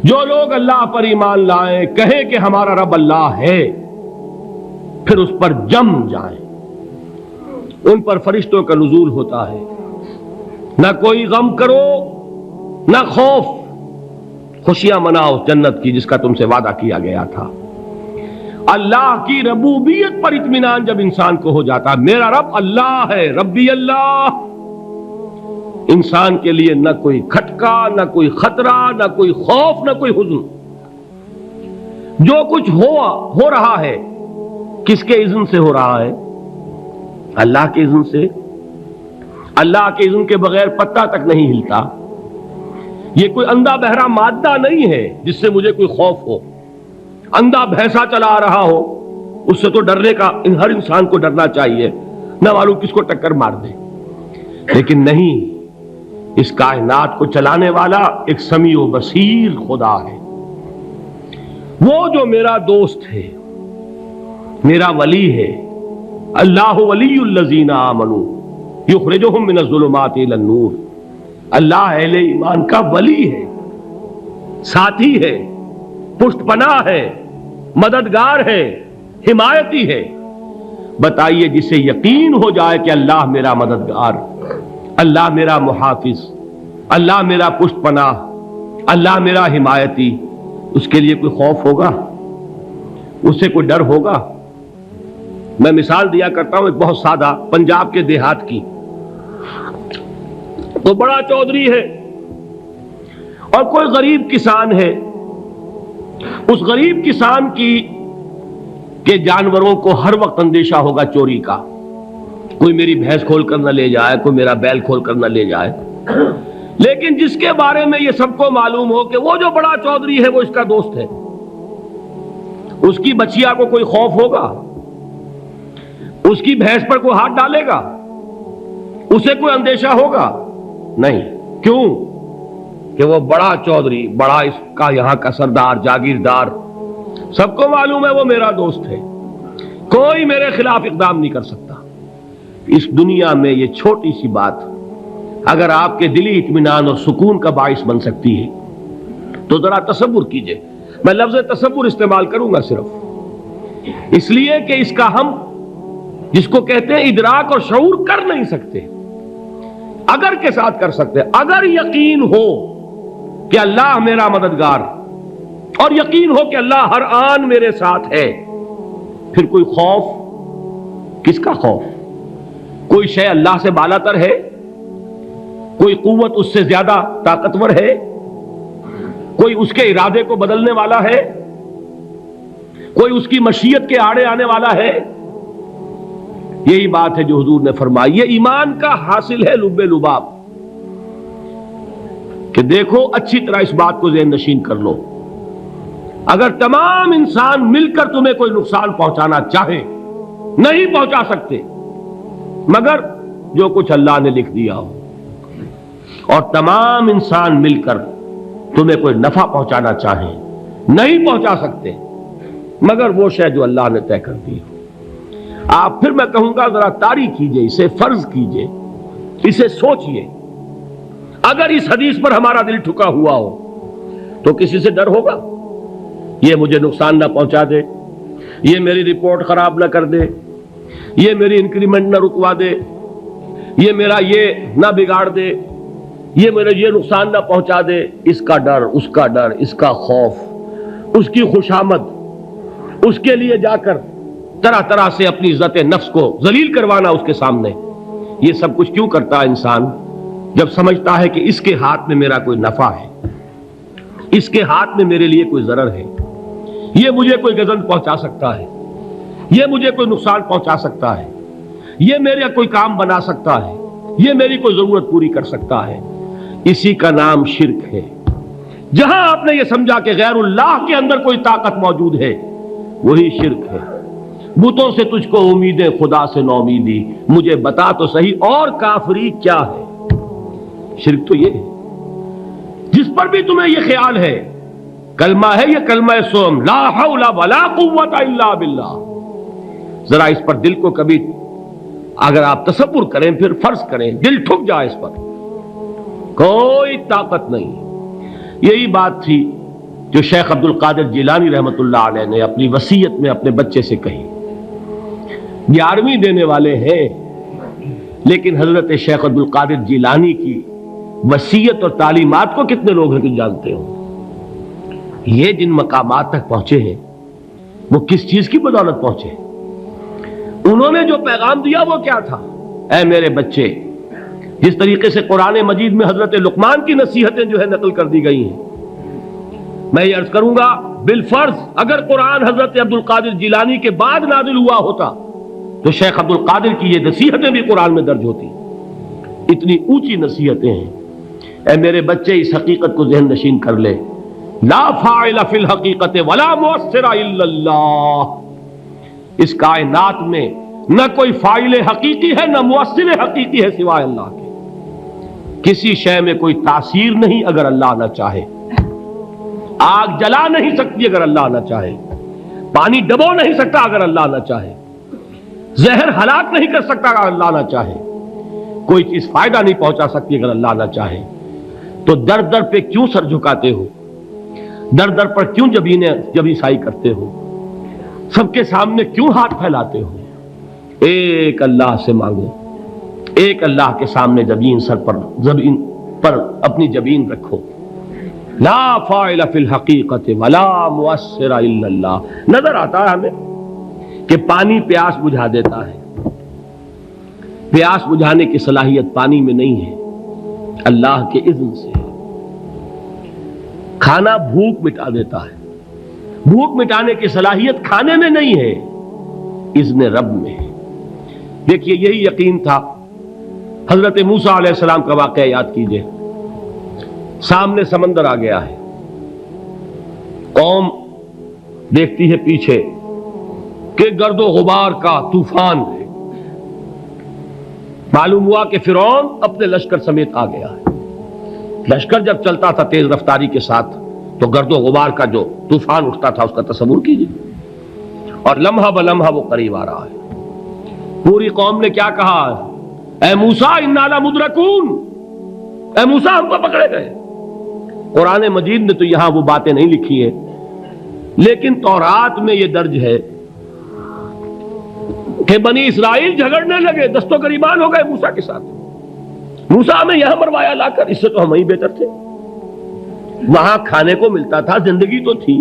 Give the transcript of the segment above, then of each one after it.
جو لوگ اللہ پر ایمان لائیں، کہیں کہ ہمارا رب اللہ ہے، پھر اس پر جم جائیں، ان پر فرشتوں کا نزول ہوتا ہے۔ نہ کوئی غم کرو نہ خوف، خوشیاں مناؤ جنت کی جس کا تم سے وعدہ کیا گیا تھا۔ اللہ کی ربوبیت پر اطمینان جب انسان کو ہو جاتا، میرا رب اللہ ہے، ربی اللہ، انسان کے لیے نہ کوئی کھٹکا، نہ کوئی خطرہ، نہ کوئی خوف، نہ کوئی حزن۔ جو کچھ ہو رہا ہے کس کے اذن سے ہو رہا ہے؟ اللہ کے اذن سے۔ اللہ کے اذن کے بغیر پتہ تک نہیں ہلتا۔ یہ کوئی اندھا بہرا مادہ نہیں ہے جس سے مجھے کوئی خوف ہو۔ اندھا بھینسا چلا آ رہا ہو، اس سے تو ڈرنے کا ہر انسان کو ڈرنا چاہیے، نہ معلوم کس کو ٹکر مار دے۔ لیکن نہیں، اس کائنات کو چلانے والا ایک سمیع و بصیر خدا ہے، وہ جو میرا دوست ہے، میرا ولی ہے۔ اللہ ولی الذین آمنوا یخرجہم من الظلمات الی النور۔ اللہ اہل ایمان کا ولی ہے، ساتھی ہے، پشت پناہ ہے، مددگار ہے، حمایتی ہے۔ بتائیے جسے یقین ہو جائے کہ اللہ میرا مددگار، اللہ میرا محافظ، اللہ میرا پشت پناہ، اللہ میرا حمایتی، اس کے لیے کوئی خوف ہوگا؟ اس سے کوئی ڈر ہوگا؟ میں مثال دیا کرتا ہوں ایک بہت سادہ، پنجاب کے دیہات کی۔ تو بڑا چودھری ہے اور کوئی غریب کسان ہے۔ اس غریب کسان کے جانوروں کو ہر وقت اندیشہ ہوگا چوری کا، کوئی میری بھینس کھول کر نہ لے جائے، کوئی میرا بیل کھول کر نہ لے جائے۔ لیکن جس کے بارے میں یہ سب کو معلوم ہو کہ وہ جو بڑا چودھری ہے وہ اس کا دوست ہے، اس کی بچیا کو کوئی خوف ہوگا؟ اس کی بھینس پر کوئی ہاتھ ڈالے گا؟ اسے کوئی اندیشہ ہوگا؟ نہیں۔ کیوں؟ کہ وہ بڑا چودھری، بڑا اس کا یہاں کا سردار، جاگیردار، سب کو معلوم ہے وہ میرا دوست ہے، کوئی میرے خلاف اقدام نہیں کر سکتا۔ اس دنیا میں یہ چھوٹی سی بات اگر آپ کے دلی اطمینان اور سکون کا باعث بن سکتی ہے تو ذرا تصور کیجئے۔ میں لفظ تصور استعمال کروں گا صرف اس لیے کہ اس کا ہم جس کو کہتے ہیں ادراک اور شعور کر نہیں سکتے، اگر کے ساتھ کر سکتے۔ اگر یقین ہو کہ اللہ میرا مددگار اور یقین ہو کہ اللہ ہر آن میرے ساتھ ہے، پھر کوئی خوف، کس کا خوف؟ کوئی شے اللہ سے بالاتر ہے؟ کوئی قوت اس سے زیادہ طاقتور ہے؟ کوئی اس کے ارادے کو بدلنے والا ہے؟ کوئی اس کی مشیت کے آڑے آنے والا ہے؟ یہی بات ہے جو حضور نے فرمائی۔ یہ ایمان کا حاصل ہے لب لباب، کہ دیکھو اچھی طرح اس بات کو ذہن نشین کر لو، اگر تمام انسان مل کر تمہیں کوئی نقصان پہنچانا چاہے نہیں پہنچا سکتے، مگر جو کچھ اللہ نے لکھ دیا ہو، اور تمام انسان مل کر تمہیں کوئی نفع پہنچانا چاہیں نہیں پہنچا سکتے، مگر وہ شے جو اللہ نے طے کر دی ہو۔ آپ پھر میں کہوں گا ذرا طاری کیجئے، اسے فرض کیجئے، اسے سوچئے۔ اگر اس حدیث پر ہمارا دل ٹھکا ہوا ہو تو کسی سے ڈر ہوگا؟ یہ مجھے نقصان نہ پہنچا دے، یہ میری رپورٹ خراب نہ کر دے، یہ میری انکریمنٹ نہ رکوا دے، یہ میرا یہ نہ بگاڑ دے، یہ میرا یہ نقصان نہ پہنچا دے۔ اس کا ڈر، اس کا ڈر، اس کا خوف، اس کی خوشامد، اس کے لیے جا کر طرح طرح سے اپنی عزت نفس کو ذلیل کروانا اس کے سامنے، یہ سب کچھ کیوں کرتا ہے انسان؟ جب سمجھتا ہے کہ اس کے ہاتھ میں میرا کوئی نفع ہے، اس کے ہاتھ میں میرے لیے کوئی ضرر ہے، یہ مجھے کوئی گزن پہنچا سکتا ہے، یہ مجھے کوئی نقصان پہنچا سکتا ہے، یہ میرا کوئی کام بنا سکتا ہے، یہ میری کوئی ضرورت پوری کر سکتا ہے، اسی کا نام شرک ہے۔ جہاں آپ نے یہ سمجھا کہ غیر اللہ کے اندر کوئی طاقت موجود ہے، وہی شرک ہے۔ بتوں سے تجھ کو امیدیں، خدا سے نومیدی، مجھے بتا تو صحیح اور کافری کیا ہے؟ شرک تو یہ ہے۔ جس پر بھی تمہیں یہ خیال ہے، کلمہ ہے یہ کلمہ سوم، لا حول ولا قوت الا باللہ، ذرا اس پر دل کو کبھی اگر آپ تصور کریں، پھر فرض کریں، دل ٹھک جائے اس پر، کوئی طاقت نہیں۔ یہی بات تھی جو شیخ عبد القادر جیلانی رحمۃ اللہ علیہ نے اپنی وصیت میں اپنے بچے سے کہی. 11ویں دینے والے ہیں، لیکن حضرت شیخ عبد القادر جیلانی کی وصیت اور تعلیمات کو کتنے لوگ ہیں کہ جانتے ہو؟ یہ جن مقامات تک پہنچے ہیں وہ کس چیز کی بدولت پہنچے؟ انہوں نے جو پیغام دیا وہ کیا تھا؟ اے میرے بچے، جس طریقے سے قرآن مجید میں حضرت لقمان کی نصیحتیں جو ہے نقل کر دی گئی ہیں، میں یہ عرض کروں گا بالفرض اگر قرآن حضرت عبد القادر جیلانی کے بعد نازل ہوا ہوتا تو شیخ عبد القادر کی یہ نصیحتیں بھی قرآن میں درج ہوتی. اتنی اونچی نصیحتیں ہیں. اے میرے بچے، اس حقیقت کو ذہن نشین کر لے، لا فاعل فی الحقیقت ولا مؤثر الا اللہ. اس کائنات میں نہ کوئی فاعل حقیقی ہے نہ مؤثر حقیقی ہے سوائے اللہ کے. کسی شے میں کوئی تاثیر نہیں اگر اللہ نہ چاہے. آگ جلا نہیں سکتی اگر اللہ نہ چاہے. پانی ڈبو نہیں سکتا اگر اللہ نہ چاہے. زہر ہلاک نہیں کر سکتا اگر اللہ نہ چاہے. کوئی چیز فائدہ نہیں پہنچا سکتی اگر اللہ نہ چاہے. تو در در پہ کیوں سر جھکاتے ہو؟ در در پر کیوں جبیں سائی کرتے ہو؟ سب کے سامنے کیوں ہاتھ پھیلاتے ہو؟ ایک اللہ سے مانگو. ایک اللہ کے سامنے زمین پر اپنی جبین رکھو. لا فاعل فی الحقیقت ولا مؤثر الا اللہ. نظر آتا ہے ہمیں کہ پانی پیاس بجھا دیتا ہے. پیاس بجھانے کی صلاحیت پانی میں نہیں ہے، اللہ کے اذن سے. کھانا بھوک مٹا دیتا ہے. بھوک مٹانے کی صلاحیت کھانے میں نہیں ہے، اذن رب میں ہے. دیکھیے یہی یقین تھا. حضرت موسیٰ علیہ السلام کا واقعہ یاد کیجئے. سامنے سمندر آ گیا ہے، قوم دیکھتی ہے پیچھے کہ گرد و غبار کا طوفان ہے. معلوم ہوا کہ فرعون اپنے لشکر سمیت آ گیا ہے. لشکر جب چلتا تھا تیز رفتاری کے ساتھ تو گرد و غبار کا جو طوفان اٹھتا تھا اس کا تصور کیجیے. اور لمحہ بلمحہ وہ قریب آ رہا ہے. پوری قوم نے کیا کہا؟ اے موسیٰ انا لمدرکون، اے موسیٰ ہم کو پکڑے گئے. قرآن مجید نے تو یہاں وہ باتیں نہیں لکھی ہیں، لیکن تورات میں یہ درج ہے کہ بنی اسرائیل جھگڑنے لگے، دست و گریبان ہو گئے موسیٰ کے ساتھ. موسیٰ ہمیں یہاں مروایا لا کر، اس سے تو ہم ہی بہتر تھے. وہاں کھانے کو ملتا تھا، زندگی تو تھی،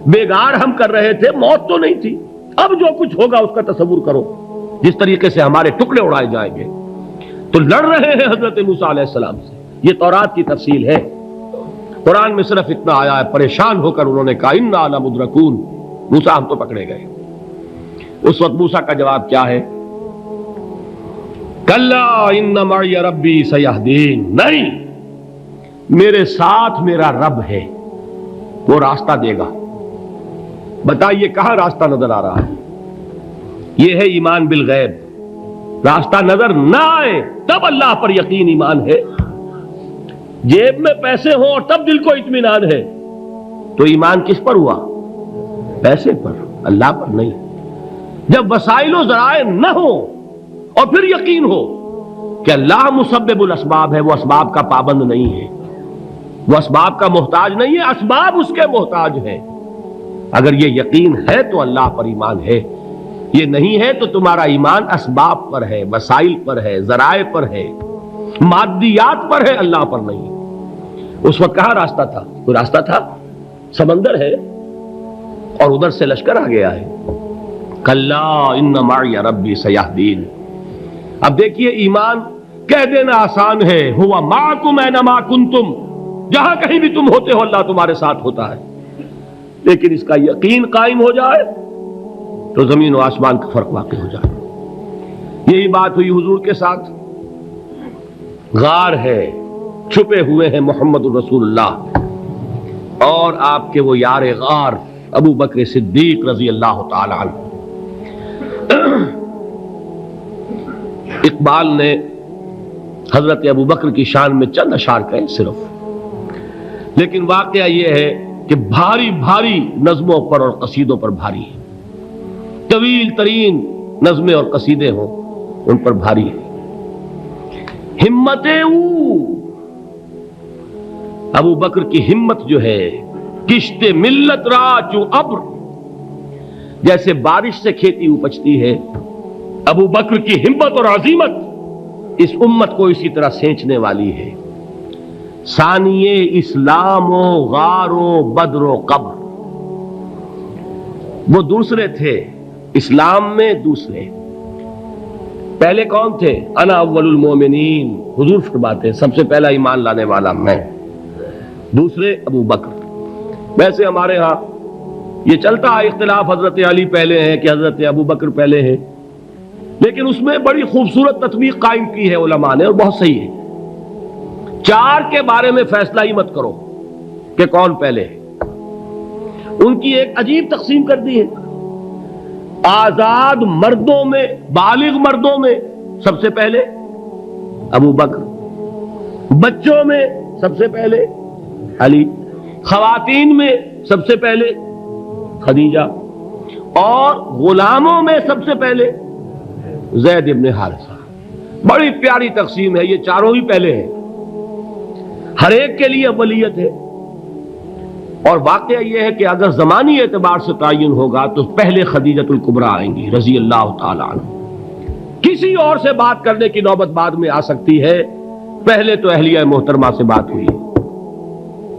بیگار ہم کر رہے تھے، موت تو نہیں تھی. اب جو کچھ ہوگا اس کا تصور کرو، جس طریقے سے ہمارے ٹکڑے اڑائے جائیں گے. تو لڑ رہے ہیں حضرت موسیٰ علیہ السلام سے. یہ تورات کی تفصیل ہے. قرآن میں صرف اتنا آیا ہے، پریشان ہو کر انہوں نے کہا انا لمدرکون، موسیٰ ہم تو پکڑے گئے. اس وقت موسیٰ کا جواب کیا ہے؟ کلا ان معی ربی سیہدین. نہیں، میرے ساتھ میرا رب ہے، وہ راستہ دے گا. بتائیے کہاں راستہ نظر آ رہا ہے؟ یہ ہے ایمان بالغیب. راستہ نظر نہ آئے تب اللہ پر یقین ایمان ہے. جیب میں پیسے ہوں اور تب دل کو اطمینان ہے تو ایمان کس پر ہوا؟ پیسے پر، اللہ پر نہیں. جب وسائل و ذرائع نہ ہو اور پھر یقین ہو کہ اللہ مسبب الاسباب ہے، وہ اسباب کا پابند نہیں ہے، وہ اسباب کا محتاج نہیں ہے، اسباب اس کے محتاج ہیں. اگر یہ یقین ہے تو اللہ پر ایمان ہے. یہ نہیں ہے تو تمہارا ایمان اسباب پر ہے، وسائل پر ہے، ذرائع پر ہے، مادیات پر ہے، اللہ پر نہیں. اس وقت کہاں راستہ تھا؟ کوئی راستہ تھا؟ سمندر ہے اور ادھر سے لشکر آ گیا ہے. کلا ان معی ربی سیہدین. اب دیکھیے ایمان کہہ دینا آسان ہے، ہوا معکم اینما کنتم، جہاں کہیں بھی تم ہوتے ہو اللہ تمہارے ساتھ ہوتا ہے. لیکن اس کا یقین قائم ہو جائے تو زمین و آسمان کا فرق واقع ہو جائے. یہی بات ہوئی حضور کے ساتھ. غار ہے، چھپے ہوئے ہیں محمد الرسول اللہ اور آپ کے وہ یار غار ابو بکر صدیق رضی اللہ تعالی عنہ. اقبال نے حضرت ابو بکر کی شان میں چند اشعار کہے صرف، لیکن واقعہ یہ ہے کہ بھاری بھاری نظموں پر اور قصیدوں پر بھاری ہے. طویل ترین نظمیں اور قصیدے ہوں ان پر بھاری ہے. ہمتیں ابو بکر کی ہمت جو ہے کشت ملت را چو ابر، جیسے بارش سے کھیتی اپجتی ہے، ابو بکر کی ہمت اور عزیمت اس امت کو اسی طرح سینچنے والی ہے۔ ثانیے اسلام و غار و بدر و قبر، وہ دوسرے تھے اسلام میں، دوسرے پہلے کون تھے؟ انا اول المومنین، حضور فرماتے ہیں سب سے پہلا ایمان لانے والا میں، دوسرے ابو بکر۔ ویسے ہمارے ہاں یہ چلتا ہے اختلاف، حضرت علی پہلے ہیں کہ حضرت ابو بکر پہلے ہیں، لیکن اس میں بڑی خوبصورت تطبیق قائم کی ہے علماء نے، اور بہت صحیح ہے۔ چار کے بارے میں فیصلہ ہی مت کرو کہ کون پہلے ہے، ان کی ایک عجیب تقسیم کر دی ہے۔ آزاد مردوں میں، بالغ مردوں میں سب سے پہلے ابو بکر، بچوں میں سب سے پہلے علی، خواتین میں سب سے پہلے خدیجہ، اور غلاموں میں سب سے پہلے زید ابن حارثہ۔ بڑی پیاری تقسیم ہے، یہ چاروں ہی پہلے ہیں، ہر ایک کے لیے اولیت ہے۔ اور واقعہ یہ ہے کہ اگر زمانی اعتبار سے تعین ہوگا تو پہلے خدیجۃ الکبریٰ آئیں گی رضی اللہ تعالی عنہ، کسی اور سے بات کرنے کی نوبت بعد میں آ سکتی ہے، پہلے تو اہلیہ محترمہ سے بات ہوئی ہے،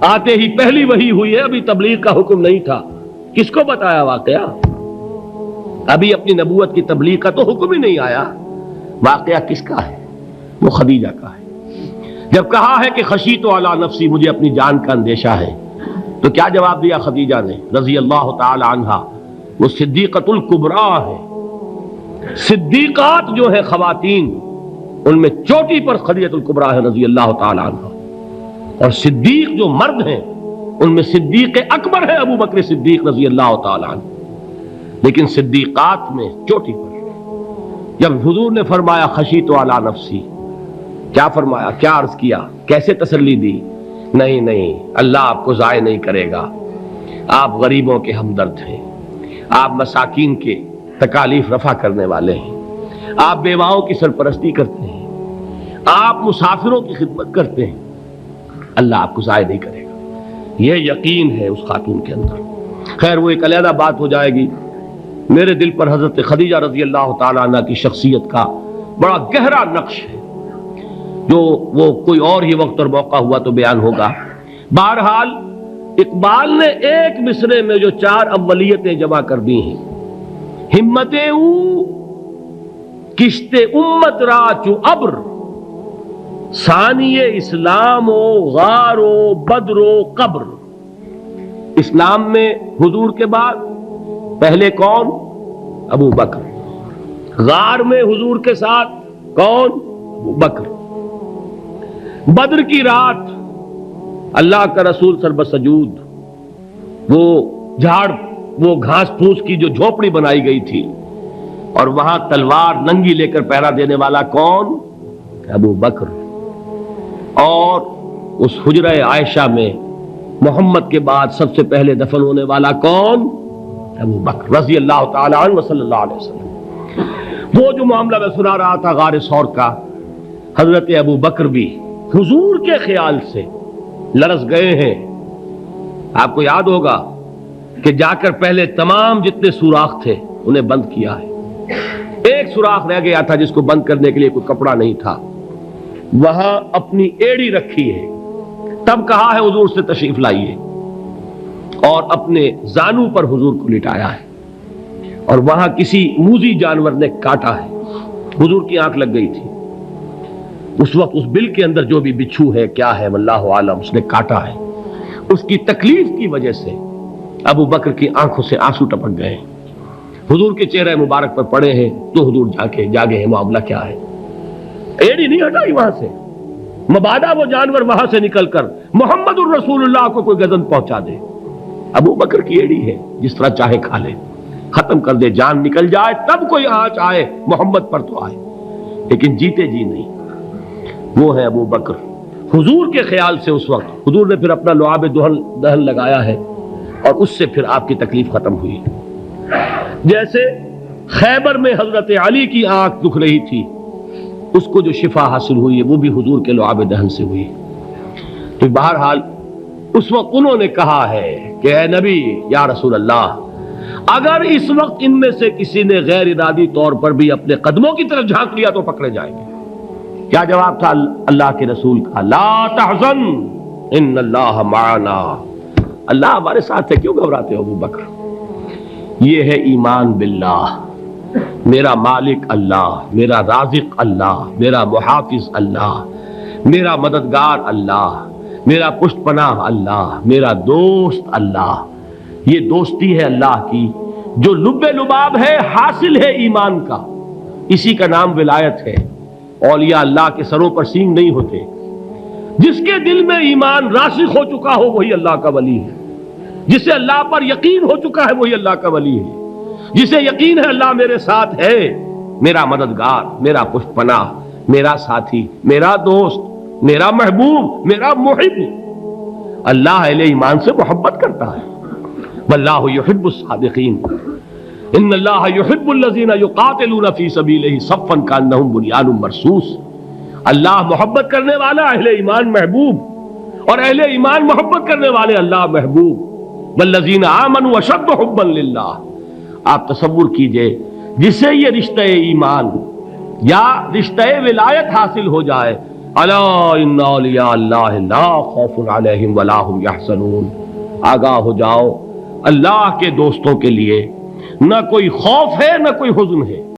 آتے ہی پہلی وحی ہوئی ہے، ابھی تبلیغ کا حکم نہیں تھا۔ کس کو بتایا واقعہ؟ ابھی اپنی نبوت کی تبلیغ کا تو حکم ہی نہیں آیا، واقعہ کس کا ہے؟ وہ خدیجہ کا ہے۔ جب کہا ہے کہ خشیت علی نفسی، مجھے اپنی جان کا اندیشہ ہے، تو کیا جواب دیا خدیجہ نے رضی اللہ تعالی عنہا؟ وہ صدیقۃ الکبریٰ ہے، صدیقات جو ہے خواتین ان میں چوٹی پر خدیجۃ الکبریٰ ہے رضی اللہ تعالی عنہا، اور صدیق جو مرد ہیں ان میں صدیق اکبر ہے ابو بکر صدیق رضی اللہ تعالی عنہ، لیکن صدیقات میں چوٹی پر۔ جب حضور نے فرمایا خشیت علی نفسی، کیا فرمایا؟ کیا عرض کیا؟ کیسے تسلی دی؟ نہیں نہیں، اللہ آپ کو ضائع نہیں کرے گا، آپ غریبوں کے ہمدرد ہیں، آپ مساکین کے تکالیف رفع کرنے والے ہیں، آپ بیواؤں کی سرپرستی کرتے ہیں، آپ مسافروں کی خدمت کرتے ہیں، اللہ آپ کو ضائع نہیں کرے گا۔ یہ یقین ہے اس خاتون کے اندر۔ خیر وہ ایک علیحدہ بات ہو جائے گی۔ میرے دل پر حضرت خدیجہ رضی اللہ تعالی عنہ کی شخصیت کا بڑا گہرا نقش ہے، جو وہ کوئی اور ہی وقت اور موقع ہوا تو بیان ہوگا۔ بہرحال اقبال نے ایک مصرے میں جو چار اولیتیں جمع کر دی ہیں، ہمت او کشت امت را چو ابر، ثانی اسلام و غار و بدر و قبر۔ اسلام میں حضور کے بعد پہلے کون؟ ابو بکر۔ غار میں حضور کے ساتھ کون؟ ابو بکر۔ بدر کی رات اللہ کا رسول سربسجود وہ جھاڑ، وہ گھاس پھوس کی جو جھوپڑی بنائی گئی تھی، اور وہاں تلوار ننگی لے کر پہرا دینے والا کون؟ ابو بکر۔ اور اس حجرہ عائشہ میں محمد کے بعد سب سے پہلے دفن ہونے والا کون؟ ابو بکر رضی اللہ تعالی عنہ صلی اللہ علیہ وسلم۔ وہ جو معاملہ میں سنا رہا تھا غار ثور کا، حضرت ابو بکر بھی حضور کے خیال سے لرز گئے ہیں۔ آپ کو یاد ہوگا کہ جا کر پہلے تمام جتنے سوراخ تھے انہیں بند کیا ہے، ایک سوراخ رہ گیا تھا جس کو بند کرنے کے لیے کوئی کپڑا نہیں تھا، وہاں اپنی ایڑی رکھی ہے، تب کہا ہے حضور سے تشریف لائیے، اور اپنے زانو پر حضور کو لٹایا ہے، اور وہاں کسی موذی جانور نے کاٹا ہے، حضور کی آنکھ لگ گئی تھی اس وقت، اس بل کے اندر جو بھی بچھو ہے کیا ہے واللہ عالم، اس نے کاٹا ہے۔ اس کی تکلیف کی وجہ سے ابو بکر کی آنکھوں سے آنسو ٹپک گئے، حضور کے چہرے مبارک پر پڑے ہیں، تو حضور جاگے ہیں، معاملہ کیا ہے؟ ایڑی نہیں ہٹائی وہاں سے، مبادا وہ جانور وہاں سے نکل کر محمد الرسول اللہ کو کوئی گزن پہنچا دے، ابو بکر کی ایڑی ہے، جس طرح چاہے کھا لے، ختم کر دے، جان نکل جائے تب کوئی آنچ آئے محمد پر تو آئے، لیکن جیتے جی نہیں۔ وہ ہے ابو بکر حضور کے خیال سے۔ اس وقت حضور نے پھر اپنا لعاب دہن لگایا ہے، اور اس سے پھر آپ کی تکلیف ختم ہوئی۔ جیسے خیبر میں حضرت علی کی آنکھ دکھ رہی تھی، اس کو جو شفا حاصل ہوئی ہے وہ بھی حضور کے لعاب دہن سے ہوئی۔ تو بہرحال اس وقت انہوں نے کہا ہے کہ اے نبی یا رسول اللہ، اگر اس وقت ان میں سے کسی نے غیر ارادی طور پر بھی اپنے قدموں کی طرف جھانک لیا تو پکڑے جائیں گے۔ کیا جواب تھا اللہ کے رسول کا؟ لا تحزن ان اللہ معنا، اللہ ہمارے ساتھ ہے، کیوں گھبراتے ہو ابو بکر؟ یہ ہے ایمان باللہ، میرا مالک اللہ، میرا رازق اللہ، میرا محافظ اللہ، میرا مددگار اللہ، میرا پشت پناہ اللہ، میرا دوست اللہ۔ یہ دوستی ہے اللہ کی جو لب لباب ہے، حاصل ہے ایمان کا، اسی کا نام ولایت ہے۔ اولیاء اللہ کے سروں پر سینگ نہیں ہوتے، جس کے دل میں ایمان راسخ ہو چکا ہو وہی اللہ کا ولی ہے، جسے اللہ پر یقین ہو چکا ہے وہی اللہ کا ولی ہے، جسے یقین ہے اللہ میرے ساتھ ہے، میرا مددگار، میرا پشت پناہ، میرا ساتھی، میرا دوست، میرا محبوب، میرا محب۔ اللہ اہل ایمان سے محبت کرتا ہے، واللہ یحب الصادقین، ان اللہ یحب الذین یقاتلون فی سبیلہ صفا کانہم بنیان مرصوص۔ اللہ محبت کرنے والا، اہل ایمان محبوب، اور اہل ایمان محبت کرنے والے اللہ محبوب۔ والذین آمنوا اشد حبا للہ۔ آپ تصور کیجئے جسے یہ رشتہ ایمان یا رشتہ ولایت حاصل ہو جائے، الا ان اولیاء اللہ لا خوف علیہم ولا هم یحزنون، آگاہ ہو جاؤ، اللہ کے دوستوں کے لیے نہ کوئی خوف ہے نہ کوئی حزن ہے۔